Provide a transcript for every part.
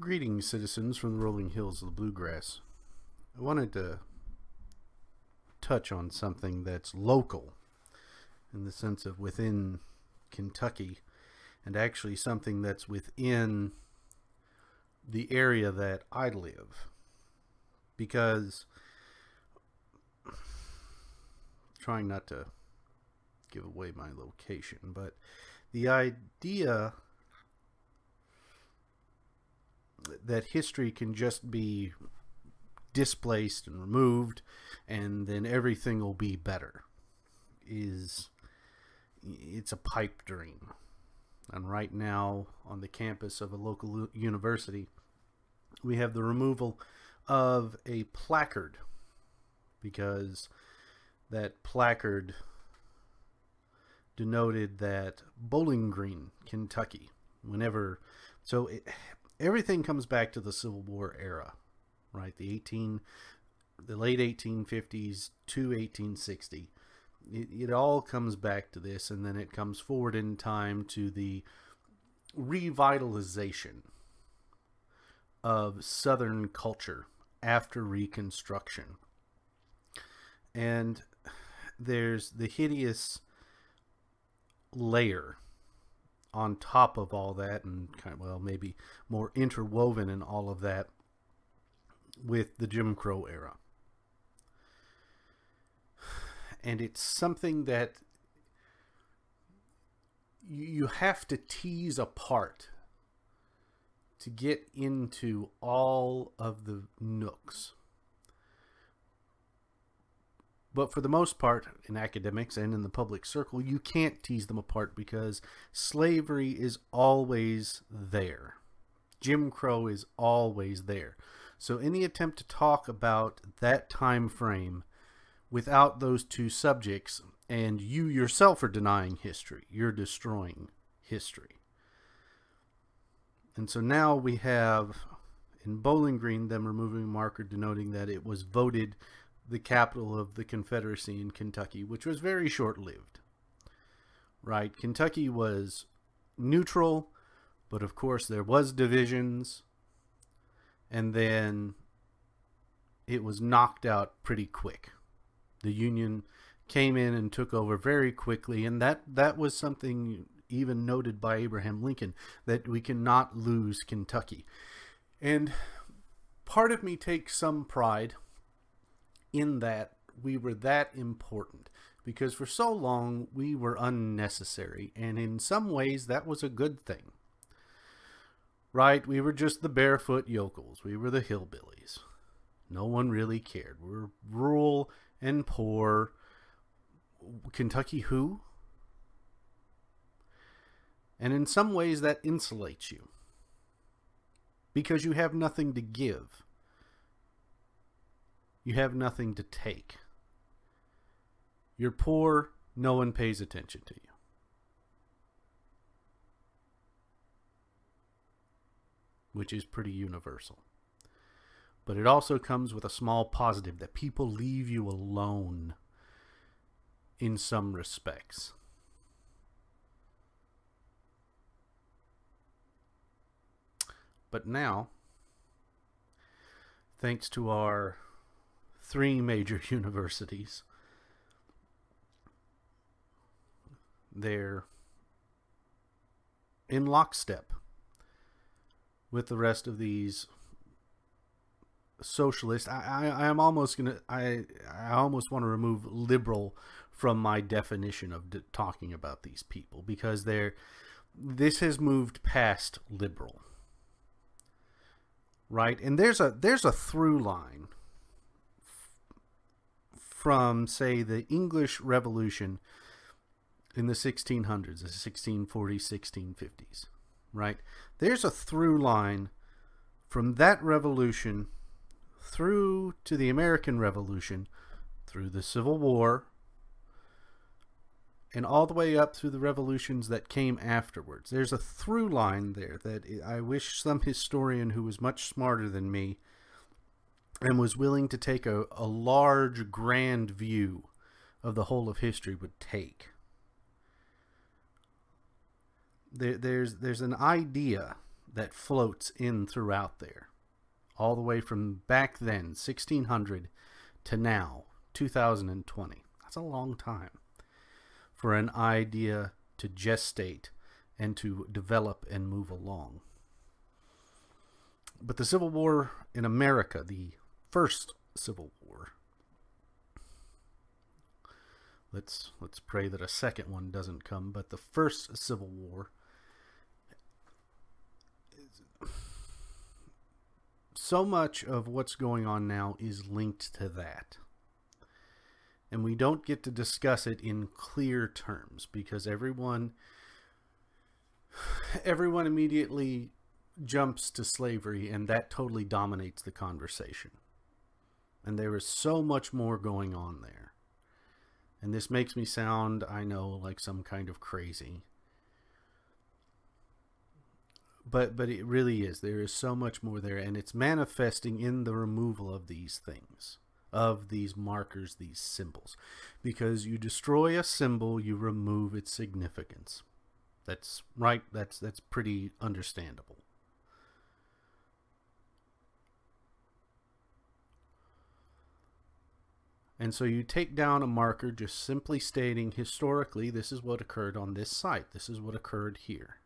Greetings, citizens from the rolling hills of the bluegrass. I wanted to touch on something that's local in the sense of within Kentucky, and actually something that's within the area that I live. Because, trying not to give away my location, but the idea that history can just be displaced and removed and then everything will be better it's a pipe dream. And right now on the campus of a local university, we have the removal of a placard because that placard denoted that Bowling Green, Kentucky, everything comes back to the Civil War era, right? The late 1850s to 1860. It all comes back to this, and then it comes forward in time to the revitalization of Southern culture after Reconstruction. And there's the hideous layer on top of all that, and maybe more interwoven in all of that, with the Jim Crow era. And it's something that you have to tease apart to get into all of the nooks. But for the most part, in academics and in the public circle, you can't tease them apart because slavery is always there. Jim Crow is always there. So any attempt to talk about that time frame without those two subjects, and you yourself are denying history, you're destroying history. And so now we have in Bowling Green them removing a marker denoting that it was voted the capital of the Confederacy in Kentucky, which was very short-lived, right? Kentucky was neutral, but of course there was divisions, and then it was knocked out pretty quick. The Union came in and took over very quickly, and that was something even noted by Abraham Lincoln, that we cannot lose Kentucky. And part of me takes some pride in that we were that important, because for so long we were unnecessary, and in some ways that was a good thing, right? We were just the barefoot yokels. We were the hillbillies. No one really cared. We were rural and poor. Kentucky who? And in some ways that insulates you, because you have nothing to give. You have nothing to take. You're poor, no one pays attention to you. Which is pretty universal. But it also comes with a small positive, that people leave you alone in some respects. But now, thanks to our 3 major universities, they're in lockstep with the rest of these socialists. I almost want to remove liberal from my definition of talking about these people, because this has moved past liberal, right? And there's a through line from, say, the English Revolution in the 1600s, the 1640s, 1650s, right? There's a through line from that revolution through to the American Revolution, through the Civil War, and all the way up through the revolutions that came afterwards. There's a through line there that I wish some historian who was much smarter than me and was willing to take a large, grand view of the whole of history would take. There's an idea that floats in throughout there, all the way from back then, 1600, to now, 2020. That's a long time for an idea to gestate and to develop and move along. But the Civil War in America, the first Civil War, let's pray that a second one doesn't come, but the first Civil War, so much of what's going on now is linked to that. And we don't get to discuss it in clear terms because everyone immediately jumps to slavery, and that totally dominates the conversation. And there is so much more going on there. And this makes me sound, I know, like some kind of crazy. But it really is. There is so much more there, and it's manifesting in the removal of these things, of these markers, these symbols. Because you destroy a symbol, you remove its significance. That's right. That's pretty understandable. And so you take down a marker just simply stating historically this is what occurred on this site. This is what occurred here.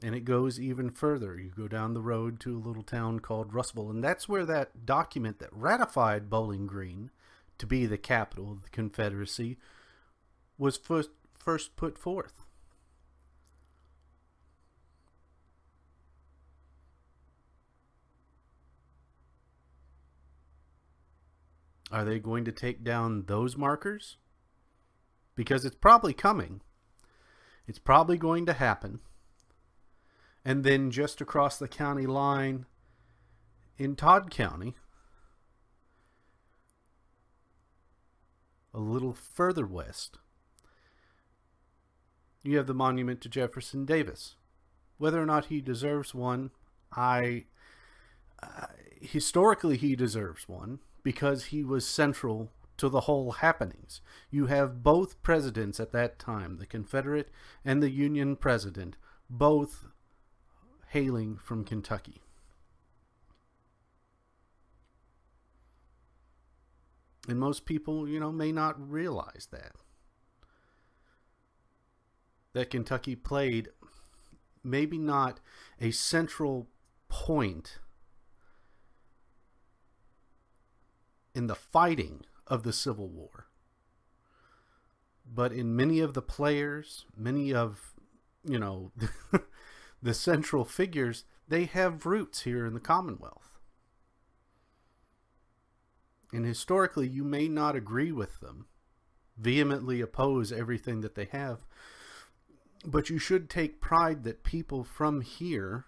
And it goes even further. You go down the road to a little town called Russellville, and that's where that document that ratified Bowling Green to be the capital of the Confederacy was first put forth. Are they going to take down those markers? Because it's probably coming. It's probably going to happen. And then just across the county line in Todd County, a little further west, you have the monument to Jefferson Davis. Whether or not he deserves one, historically he deserves one, because he was central to the whole happenings. You have both presidents at that time, the Confederate and the Union president, both hailing from Kentucky. And most people, may not realize that Kentucky played maybe not a central point in the fighting of the Civil War, but in many of the players, many of, the central figures, they have roots here in the Commonwealth. And historically, you may not agree with them, vehemently oppose everything that they have, but you should take pride that people from here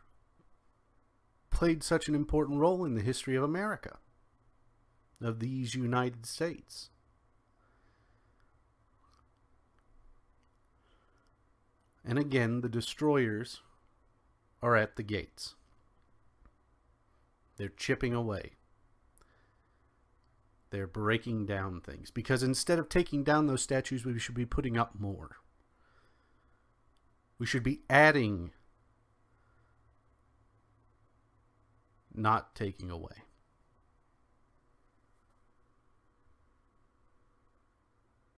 played such an important role in the history of America, of these United States. And again, the destroyers are at the gates. They're chipping away. They're breaking down things. Because instead of taking down those statues, we should be putting up more. We should be adding, not taking away.